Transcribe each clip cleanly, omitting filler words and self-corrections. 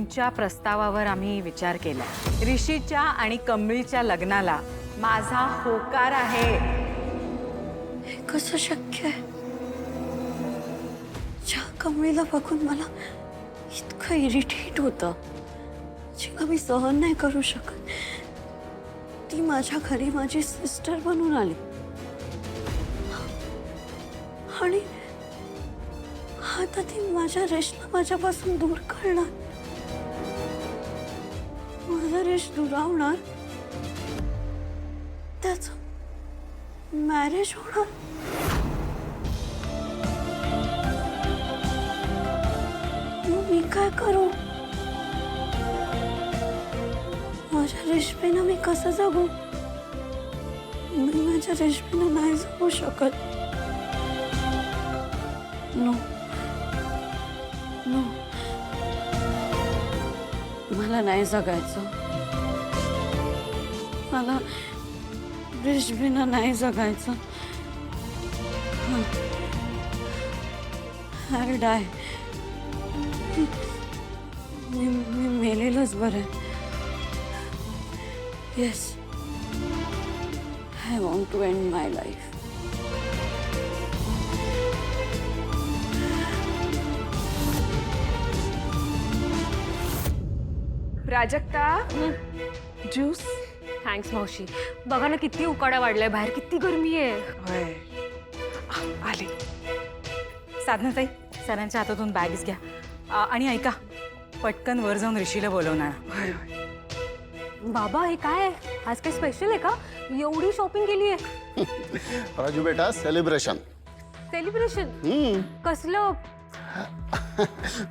तुमच्या प्रस्तावावर आम्ही विचार केला। ऋषीच्या आणि कमळीच्या लग्नाला माझा होकार आहे। हे कसं शक्य आहे? ज्या कमळीला बघून मला इतकं इरिटेट होतं, जिला मी सहन नाही करू शकत, ती माझ्या घरी माझी सिस्टर बनून आली आणि आता ती माझ्या रेशला माझ्यापासून दूर करणार, माझा रेश दुरावणार, त्याचं मॅरेज होणार। मग मी काय करू? माझ्या रेशमेनं मी कसं जगू? मी माझ्या रेशमेनं नाही जगू शकत। नो नो, मला नाही जगायचं, मला रेशमेनं नाही जगायचं। अरे डाय, मी मेलेलंच बरं आहे। Yes, I want to end my life. Prajakta, juice. Thanks मावशी। बघा ना किती उकाडा वाढलाय बाहेर, किती गरमी आहे। होय, आले। साधनाताई, सरांच्या हातातून बॅग्स घ्या आणि ऐका, पटकन वर जाऊन ऋषीला बोलवणार। होय होय। बाबा हे काय आहे? आज काही स्पेशल आहे का? एवढी शॉपिंग केली आहे। राजू बेटा, सेलिब्रेशन। सेलिब्रेशन कसलं?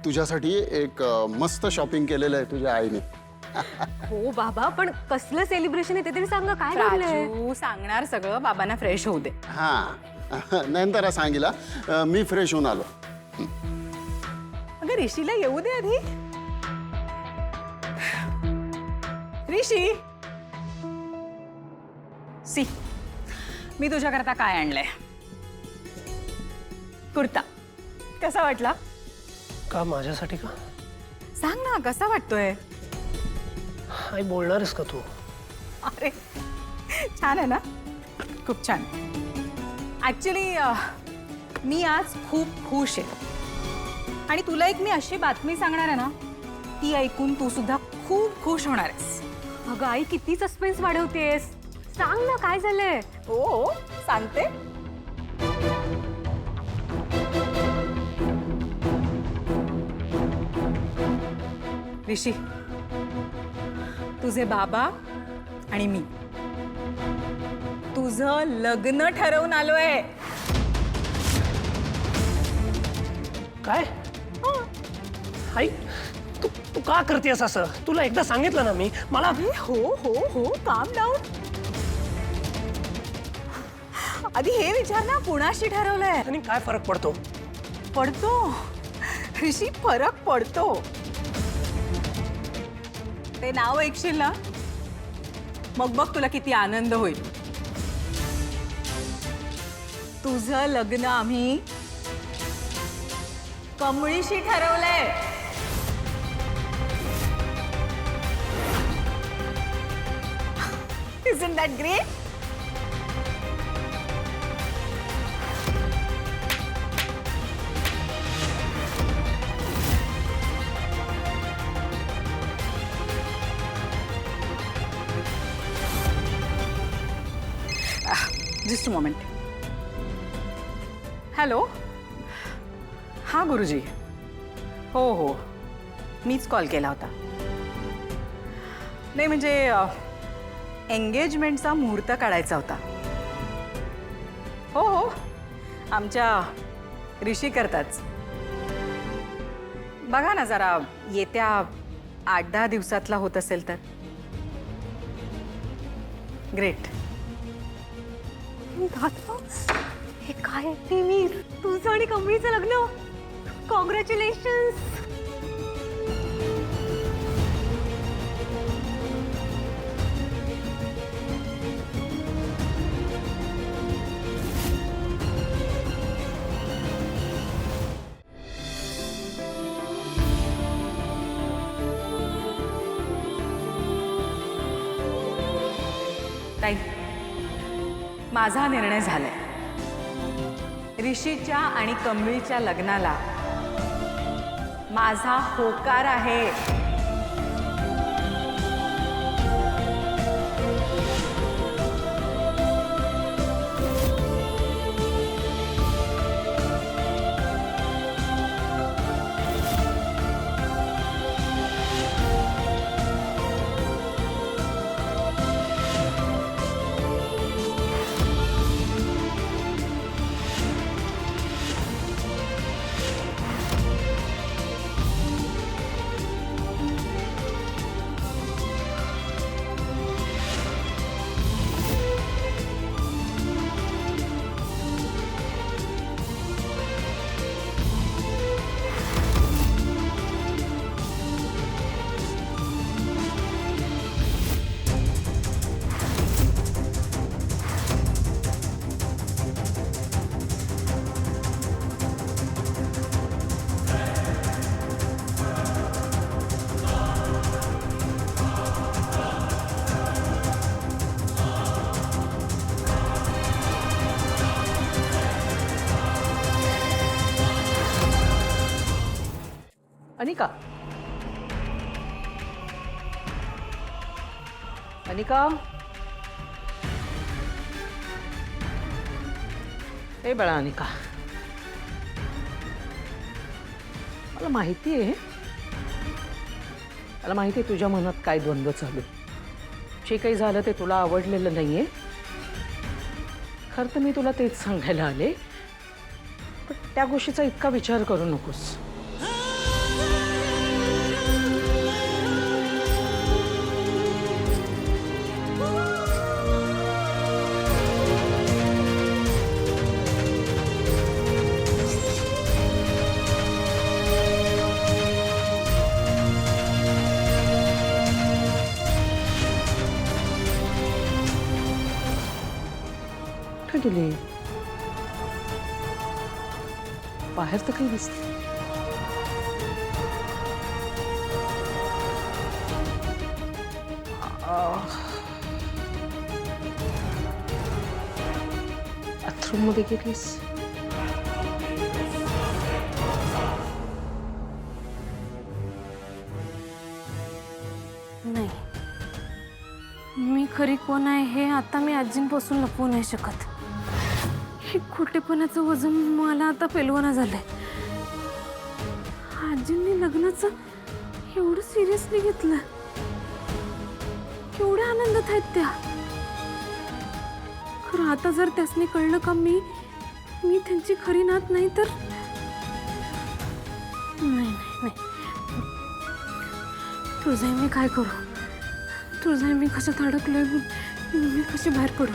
तुझ्यासाठी एक मस्त शॉपिंग केलेलं आहे तुझ्या आईने। हो बाबा, पण कसलं सेलिब्रेशन आहे ते तरी सांगा, काय घडलंय? राजू सांगणार सगळं, बाबांना फ्रेश होऊ दे। हा नंतर सांगितला, मी फ्रेश होऊन आलो। अगं ऋषीला येऊ दे आधी। ऋषी, सी, मी तुझ्याकरता काय आणलंय? कुर्ता कसा वाटला? का माझ्यासाठी का? सांग ना, कसा वाटतोय? आई बोलणारस का तू? अरे छान आहे ना, खूप छान। ऍक्च्युली मी आज खूप खुश आहे आणि तुला एक मी अशी बातमी सांगणार आहे ना, ती ऐकून तू सुद्धा खूप खुश होणार आहेस। अगं आई, किती सस्पेन्स वाढवतेस, सांग ना काय झालंय? हो सांगते। ऋषी, तुझे बाबा आणि मी तुझं लग्न ठरवून आलोय। काय? आई, तू तू का करतेस असं? तुला एकदा सांगितलं ना मी, मला हो हो हो, काम डाऊन। आधी हे विचार ना, कुणाशी ठरवलंय? आणि काय फरक पडतो? पडतो ऋषी, फरक पडतो। ते नाव ऐकशील ना, मग बघ तुला किती आनंद होईल। तुझं लग्न आम्ही कमळीशी ठरवलंय। Isn't that great? Just a moment. Hello, हां गुरुजी, हो हो, मीच कॉल केला होता। नाही म्हणजे एंगेजमेंटचा मुहूर्त काढायचा होता। हो हो, आमच्या ऋषी करताच। बघा ना जरा, येत्या 8-10 दिवसातला होत असेल तर ग्रेट। हे काय ते? मी तुझं आणि कमळीचं लग्न, कॉंग्रॅच्युलेशन्स। ताई, माझा निर्णय झालाय. ऋषीच्या आणि कमळीच्या लग्नाला माझा होकार आहे. अनिका, अनिका, ए बाळा अनिका, मला माहिती आहे, मला माहिती आहे तुझ्या मनात काय द्वंद्व चालू आहे. जे काही झालं ते तुला आवडलेलं नाहीये. खरं तर मी तुला तेच सांगायला आले, पण त्या गोष्टीचा इतका विचार करू नकोस. कुठे गेली? बाहेर तर काही दिसते. बाथरूम मध्ये गेलीस? नाही, मी खरी कोण आहे हे आता मी आजींपासून लपवू नाही शकत. हे खोटेपणाचं वजन मला आता पेलवणं झालंय. आजींनी लग्नाचं एवढं सिरियसली घेतलं, केवढ्या आनंदात आहेत त्या. खरं आता जर त्यासनी कळलं का मी त्यांची खरी नात नाही तर नाही नाही नाही. तुझं मी काय करू? तुझं मी कशात अडकलोय, मी कशी बाहेर पडू?